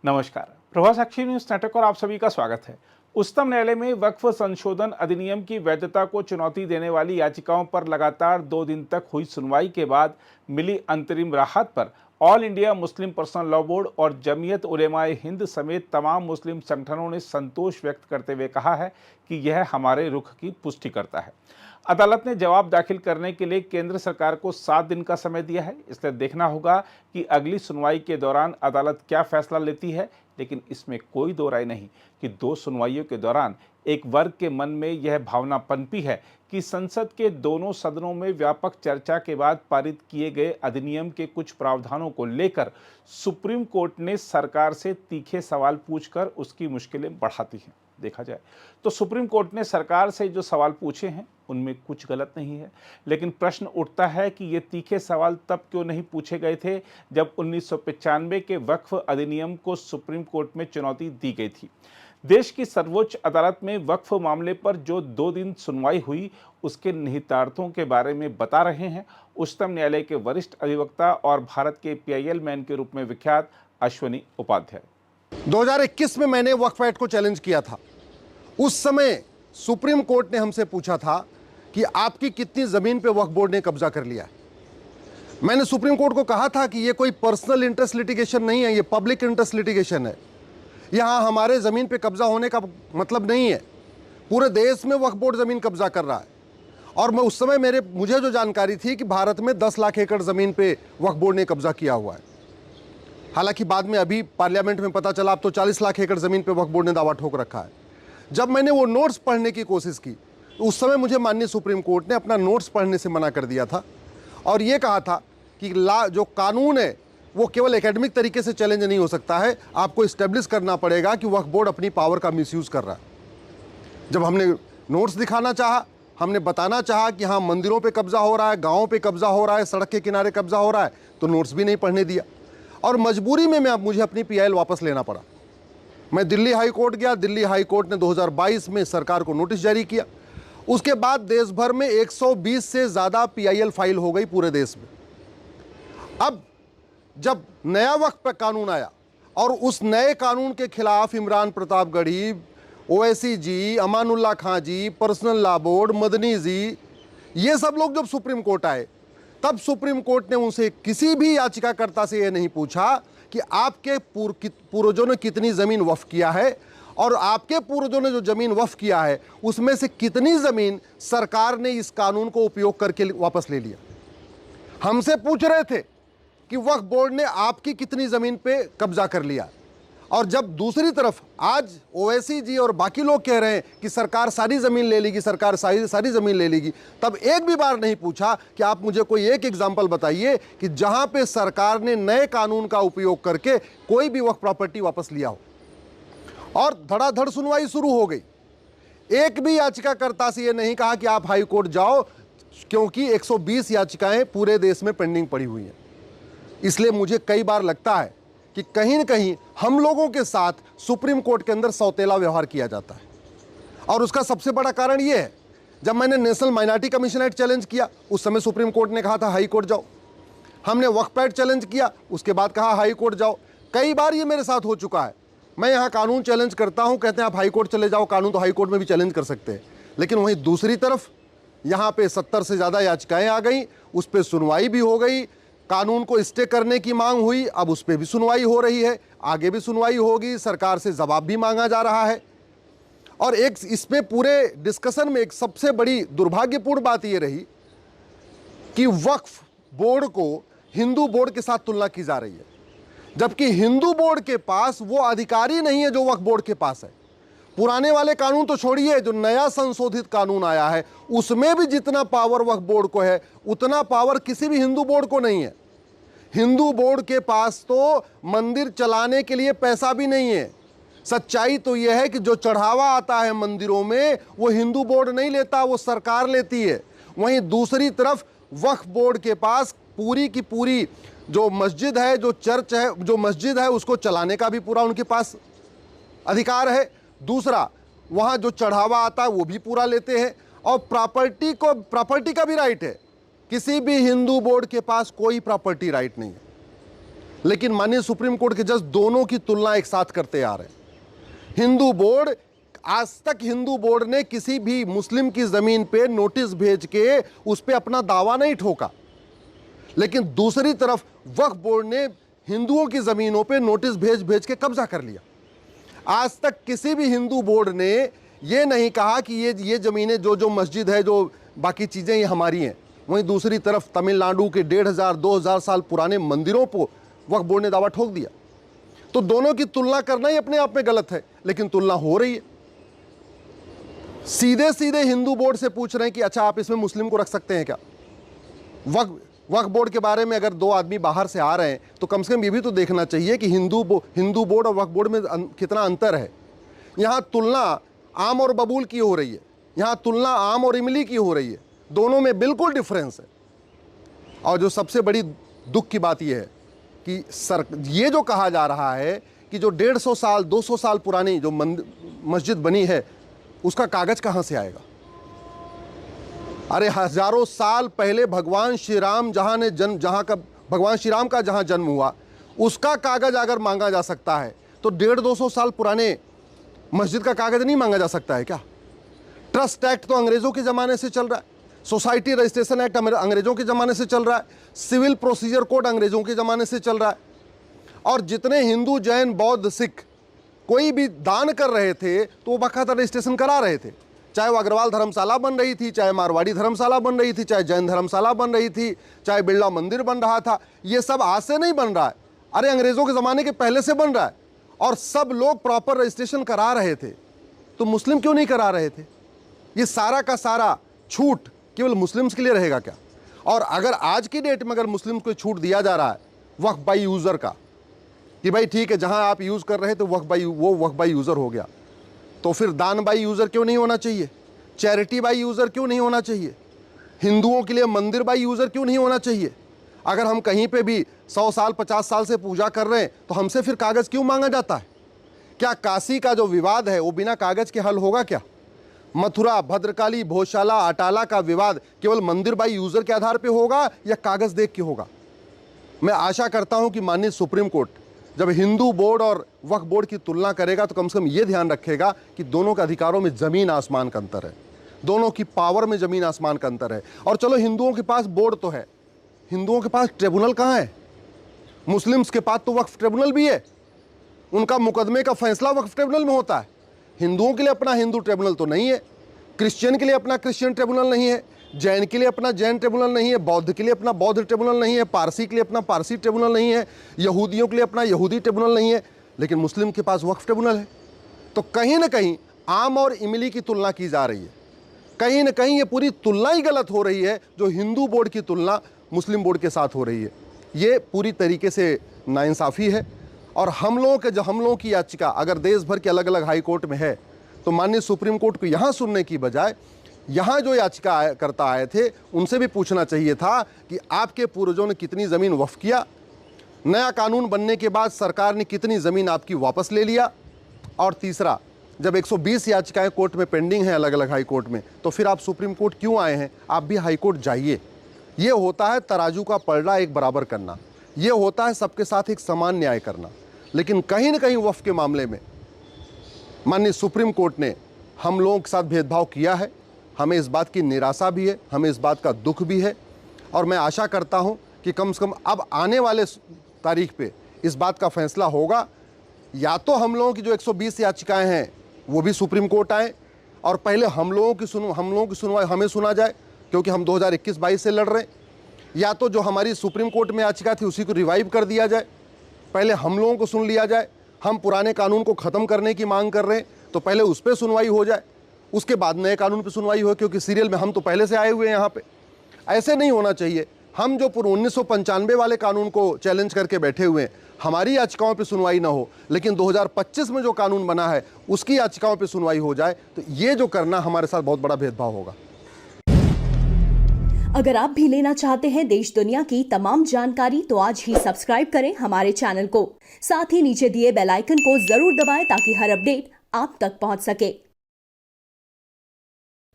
नमस्कार। प्रभा साक्षी news network और आप सभी का स्वागत है। उच्चतम न्यायालय में वक्फ संशोधन अधिनियम की वैधता को चुनौती देने वाली याचिकाओं पर लगातार 2 दिन तक हुई सुनवाई के बाद मिली अंतरिम राहत पर all India Muslim personal law board और जमीयत उलेमाए हिंद समेत तमाम मुस्लिम संगठनों ने संतोष व्यक्त करते हुए कहा है कि यह हमारे रुख की पुष्टि करता है। अदालत ने जवाब दाखिल करने के लिए केंद्र सरकार को 7 दिन का समय दिया है, इसलिए देखना होगा कि अगली सुनवाई के दौरान अदालत क्या फैसला लेती है। लेकिन इसमें कोई दो राय नहीं कि 2 सुनवाइयों के दौरान एक वर्ग के मन में यह भावना पनपी है कि संसद के दोनों सदनों में व्यापक चर्चा के बाद पारित किए गए अधिनियम के कुछ प्रावधानों को लेकर सुप्रीम कोर्ट ने सरकार से तीखे सवाल पूछकर उसकी मुश्किलें बढ़ाती हैं। देखा जाए तो सुप्रीम कोर्ट ने सरकार से जो सवाल पूछे हैं उनमें कुछ गलत नहीं है, लेकिन प्रश्न उठता है कि ये तीखे सवाल तब क्यों नहीं पूछे गए थे जब 1995 के वक्फ अधिनियम को सुप्रीम कोर्ट में चुनौती दी गई थी। देश की सर्वोच्च अदालत में वक्फ मामले पर जो 2 दिन सुनवाई हुई उसके निहितार्थों के बारे में बता रहे हैं उच्चतम न्यायालय के वरिष्ठ अधिवक्ता और भारत के PIL मैन के रूप में विख्यात अश्वनी उपाध्याय। 2021 में मैंने वक्फ एक्ट को चैलेंज किया था। उस समय सुप्रीम कोर्ट ने हमसे पूछा था कि आपकी कितनी जमीन पे वक्फ बोर्ड ने कब्जा कर लिया है। मैंने सुप्रीम कोर्ट को कहा था कि ये कोई पर्सनल इंटरेस्ट लिटिगेशन नहीं है, ये पब्लिक इंटरेस्ट लिटिगेशन है। यहां हमारे जमीन पे कब्जा होने का मतलब नहीं है, पूरे देश में वक्फ बोर्ड जमीन कब्जा कर रहा है। और मैं उस समय मुझे जो जानकारी थी कि भारत में 10 लाख एकड़ जमीन पे वक्फ बोर्ड ने कब्जा किया हुआ है। हालांकि बाद में अभी पार्लियामेंट में पता चला अब तो 40 लाख एकड़ जमीन पे वक्फ बोर्ड ने दावा ठोक रखा है। जब मैंने वो नोट्स पढ़ने की कोशिश की तो उस समय मुझे माननीय सुप्रीम कोर्ट ने अपना नोट्स पढ़ने से मना कर दिया था और ये कहा था कि जो कानून है वो केवल एकेडमिक तरीके से चैलेंज नहीं हो सकता है, आपको इस्टेब्लिश करना पड़ेगा कि वक्फ बोर्ड अपनी पावर का मिसयूज़ कर रहा है। जब हमने नोट्स दिखाना चाहा, हमने बताना चाहा कि हाँ मंदिरों पे कब्जा हो रहा है, गाँव पे कब्जा हो रहा है, सड़क के किनारे कब्जा हो रहा है, तो नोट्स भी नहीं पढ़ने दिया और मजबूरी में मुझे अपनी PIL वापस लेना पड़ा। मैं दिल्ली हाई कोर्ट गया। दिल्ली हाई कोर्ट ने 2022 में सरकार को नोटिस जारी किया। उसके बाद देश भर में 120 से ज़्यादा PIL फाइल हो गई पूरे देश में। अब जब नया वक्फ पे कानून आया और उस नए कानून के खिलाफ इमरान प्रतापगढ़ी, OIC जी, अमानुल्लाह खां जी, पर्सनल लॉ बोर्ड, मदनी जी, ये सब लोग जब सुप्रीम कोर्ट आए तब सुप्रीम कोर्ट ने उनसे किसी भी याचिकाकर्ता से यह नहीं पूछा कि आपके पूर्वजों ने कितनी ज़मीन वक्फ किया है और आपके पूर्वजों ने जो ज़मीन वक्फ किया है उसमें से कितनी ज़मीन सरकार ने इस कानून को उपयोग करके वापस ले लिया। हमसे पूछ रहे थे कि वक्फ बोर्ड ने आपकी कितनी ज़मीन पे कब्जा कर लिया, और जब दूसरी तरफ आज OIC जी और बाकी लोग कह रहे हैं कि सरकार सारी ज़मीन ले लेगी, सरकार सारी ज़मीन ले लेगी, तब एक भी बार नहीं पूछा कि आप मुझे कोई एक एग्जाम्पल बताइए कि जहां पे सरकार ने नए कानून का उपयोग करके कोई भी वक्फ प्रॉपर्टी वापस लिया हो। और धड़ाधड़ सुनवाई शुरू हो गई। एक भी याचिकाकर्ता से ये नहीं कहा कि आप हाई कोर्ट जाओ, क्योंकि 120 याचिकाएं पूरे देश में पेंडिंग पड़ी हुई हैं। इसलिए मुझे कई बार लगता है कि कहीं न कहीं हम लोगों के साथ सुप्रीम कोर्ट के अंदर सौतेला व्यवहार किया जाता है। और उसका सबसे बड़ा कारण यह है, जब मैंने national minority commission act challenge किया उस समय सुप्रीम कोर्ट ने कहा था हाई कोर्ट जाओ। हमने वक्फ एक्ट चैलेंज किया, उसके बाद कहा हाई कोर्ट जाओ। कई बार ये मेरे साथ हो चुका है। मैं यहाँ कानून चैलेंज करता हूँ, कहते हैं आप हाई कोर्ट चले जाओ, कानून तो हाई कोर्ट में भी चैलेंज कर सकते हैं। लेकिन वहीं दूसरी तरफ यहाँ पे 70 से ज़्यादा याचिकाएँ आ गई, उस पर सुनवाई भी हो गई, कानून को स्टे करने की मांग हुई, अब उस पर भी सुनवाई हो रही है, आगे भी सुनवाई होगी, सरकार से जवाब भी मांगा जा रहा है। और एक इसमें पूरे डिस्कशन में एक सबसे बड़ी दुर्भाग्यपूर्ण बात यह रही कि वक्फ बोर्ड को हिंदू बोर्ड के साथ तुलना की जा रही है, जबकि हिंदू बोर्ड के पास वो अधिकारी नहीं है जो वक्फ बोर्ड के पास है। पुराने वाले कानून तो छोड़िए, जो नया संशोधित कानून आया है उसमें भी जितना पावर वक्फ बोर्ड को है उतना पावर किसी भी हिंदू बोर्ड को नहीं है। हिंदू बोर्ड के पास तो मंदिर चलाने के लिए पैसा भी नहीं है। सच्चाई तो यह है कि जो चढ़ावा आता है मंदिरों में वो हिंदू बोर्ड नहीं लेता, वो सरकार लेती है। वहीं दूसरी तरफ वक्फ बोर्ड के पास पूरी की पूरी जो मस्जिद है, जो चर्च है, जो मस्जिद है उसको चलाने का भी पूरा उनके पास अधिकार है। दूसरा, वहाँ जो चढ़ावा आता है वो भी पूरा लेते हैं और प्रॉपर्टी का भी राइट है। किसी भी हिंदू बोर्ड के पास कोई प्रॉपर्टी राइट नहीं है। लेकिन माननीय सुप्रीम कोर्ट के जज दोनों की तुलना एक साथ करते आ रहे हैं। हिंदू बोर्ड, आज तक हिंदू बोर्ड ने किसी भी मुस्लिम की जमीन पे नोटिस भेज के उस पे अपना दावा नहीं ठोका, लेकिन दूसरी तरफ वक्फ बोर्ड ने हिंदुओं की जमीनों पे नोटिस भेज भेज के कब्जा कर लिया। आज तक किसी भी हिंदू बोर्ड ने ये नहीं कहा कि ये जमीनें, जो मस्जिद है, जो बाकी चीजें ये हमारी हैं। वहीं दूसरी तरफ तमिलनाडु के 1500-2000 साल पुराने मंदिरों को वक्फ बोर्ड ने दावा ठोक दिया। तो दोनों की तुलना करना ही अपने आप में गलत है, लेकिन तुलना हो रही है। सीधे सीधे हिंदू बोर्ड से पूछ रहे हैं कि अच्छा, आप इसमें मुस्लिम को रख सकते हैं क्या? वक्फ बोर्ड के बारे में अगर दो आदमी बाहर से आ रहे हैं तो कम से कम ये भी तो देखना चाहिए कि हिंदू बोर्ड और वक्फ बोर्ड में कितना अंतर है। यहाँ तुलना आम और बबूल की हो रही है, यहाँ तुलना आम और इमली की हो रही है। दोनों में बिल्कुल डिफरेंस है। और जो सबसे बड़ी दुख की बात यह है कि ये जो कहा जा रहा है कि जो 150 साल 200 साल पुरानी जो मस्जिद बनी है, उसका कागज कहां से आएगा? अरे हजारों साल पहले भगवान श्री राम भगवान श्री राम का जहां जन्म हुआ, उसका कागज अगर मांगा जा सकता है तो 150-200 साल पुराने मस्जिद का कागज नहीं मांगा जा सकता है क्या? ट्रस्ट एक्ट तो अंग्रेजों के ज़माने से चल रहा है, सोसाइटी रजिस्ट्रेशन एक्ट अंग्रेजों के ज़माने से चल रहा है, सिविल प्रोसीजर कोड अंग्रेजों के ज़माने से चल रहा है। और जितने हिंदू, जैन, बौद्ध, सिख कोई भी दान कर रहे थे तो वो बाकायदा रजिस्ट्रेशन करा रहे थे। चाहे वो अग्रवाल धर्मशाला बन रही थी, चाहे मारवाड़ी धर्मशाला बन रही थी, चाहे जैन धर्मशाला बन रही थी, चाहे बिरला मंदिर बन रहा था। ये सब आज से नहीं बन रहा है, अरे अंग्रेजों के ज़माने के पहले से बन रहा है। और सब लोग प्रॉपर रजिस्ट्रेशन करा रहे थे, तो मुस्लिम क्यों नहीं करा रहे थे? ये सारा का सारा छूट केवल मुस्लिम्स के लिए रहेगा क्या? और अगर आज की डेट में अगर मुस्लिम को छूट दिया जा रहा है वक्फ बाई यूज़र का, कि भाई ठीक है, जहां आप यूज़ कर रहे थे वक्फ बाई यूज़र हो गया, तो फिर दान बाई यूज़र क्यों नहीं होना चाहिए? चैरिटी बाई यूज़र क्यों नहीं होना चाहिए? हिंदुओं के लिए मंदिर बाई यूज़र क्यों नहीं होना चाहिए? अगर हम कहीं पे भी 100 साल 50 साल से पूजा कर रहे हैं तो हमसे फिर कागज़ क्यों मांगा जाता है? क्या काशी का जो विवाद है वो बिना कागज़ के हल होगा क्या? मथुरा, भद्रकाली, भोजशाला, अटाला का विवाद केवल मंदिर बाई यूज़र के आधार पे होगा या कागज़ देख के होगा? मैं आशा करता हूं कि माननीय सुप्रीम कोर्ट जब हिंदू बोर्ड और वक्फ बोर्ड की तुलना करेगा तो कम से कम ये ध्यान रखेगा कि दोनों के अधिकारों में ज़मीन आसमान का अंतर है, दोनों की पावर में ज़मीन आसमान का अंतर है। और चलो, हिंदुओं के पास बोर्ड तो है, हिंदुओं के पास ट्रिब्यूनल कहाँ है? मुस्लिम्स के पास तो वक्फ ट्रिब्यूनल भी है, उनका मुकदमे का फैसला वक्फ ट्रिब्यूनल में होता है। हिंदुओं के लिए अपना हिंदू ट्रिब्यूनल तो नहीं है, क्रिश्चियन के लिए अपना क्रिश्चियन ट्रिब्यूनल नहीं है, जैन के लिए अपना जैन ट्रिब्यूनल नहीं है, बौद्ध के लिए अपना बौद्ध ट्रिब्यूनल नहीं है, पारसी के लिए अपना पारसी ट्रिब्यूनल नहीं है, यहूदियों के लिए अपना यहूदी ट्रिब्यूनल नहीं है, लेकिन मुस्लिम के पास वक्फ ट्रिब्यूनल है। तो कहीं ना कहीं आम और इमली की तुलना की जा रही है, कहीं ना कहीं ये पूरी तुलना ही गलत हो रही है, जो हिंदू बोर्ड की तुलना मुस्लिम बोर्ड के साथ हो रही है। ये पूरी तरीके से नाइंसाफ़ी है। और हम लोगों की याचिका अगर देश भर के अलग अलग हाई कोर्ट में है तो माननीय सुप्रीम कोर्ट को यहाँ सुनने की बजाय यहाँ जो याचिका करता आए थे उनसे भी पूछना चाहिए था कि आपके पूर्वजों ने कितनी ज़मीन वक्फ किया, नया कानून बनने के बाद सरकार ने कितनी ज़मीन आपकी वापस ले लिया, और तीसरा, जब 120 याचिकाएं कोर्ट में पेंडिंग हैं अलग अलग हाई कोर्ट में, तो फिर आप सुप्रीम कोर्ट क्यों आए हैं? आप भी हाई कोर्ट जाइए। ये होता है तराजू का पलड़ा एक बराबर करना, ये होता है सबके साथ एक समान न्याय करना। लेकिन कहीं ना कहीं वक्फ के मामले में माननीय सुप्रीम कोर्ट ने हम लोगों के साथ भेदभाव किया है। हमें इस बात की निराशा भी है, हमें इस बात का दुख भी है, और मैं आशा करता हूं कि कम से कम अब आने वाले तारीख पे इस बात का फैसला होगा। या तो हम लोगों की जो 120 याचिकाएं हैं वो भी सुप्रीम कोर्ट आए और पहले हम लोगों की सुनवाई हमें सुना जाए, क्योंकि हम 2021-22 से लड़ रहे हैं, या तो जो हमारी सुप्रीम कोर्ट में याचिका थी उसी को रिवाइव कर दिया जाए, पहले हम लोगों को सुन लिया जाए। हम पुराने कानून को ख़त्म करने की मांग कर रहे हैं तो पहले उस पर सुनवाई हो जाए, उसके बाद नए कानून पे सुनवाई हो, क्योंकि सीरियल में हम तो पहले से आए हुए हैं यहाँ पे। ऐसे नहीं होना चाहिए। हम जो 1995 वाले कानून को चैलेंज करके बैठे हुए हैं, हमारी याचिकाओं पे सुनवाई ना हो, लेकिन 2025 में जो कानून बना है उसकी याचिकाओं पे सुनवाई हो जाए, तो ये जो करना हमारे साथ बहुत बड़ा भेदभाव होगा। अगर आप भी लेना चाहते हैं देश दुनिया की तमाम जानकारी तो आज ही सब्सक्राइब करें हमारे चैनल को। साथ ही नीचे दिए बेल आइकन को जरूर दबाएं ताकि हर अपडेट आप तक पहुंच सके।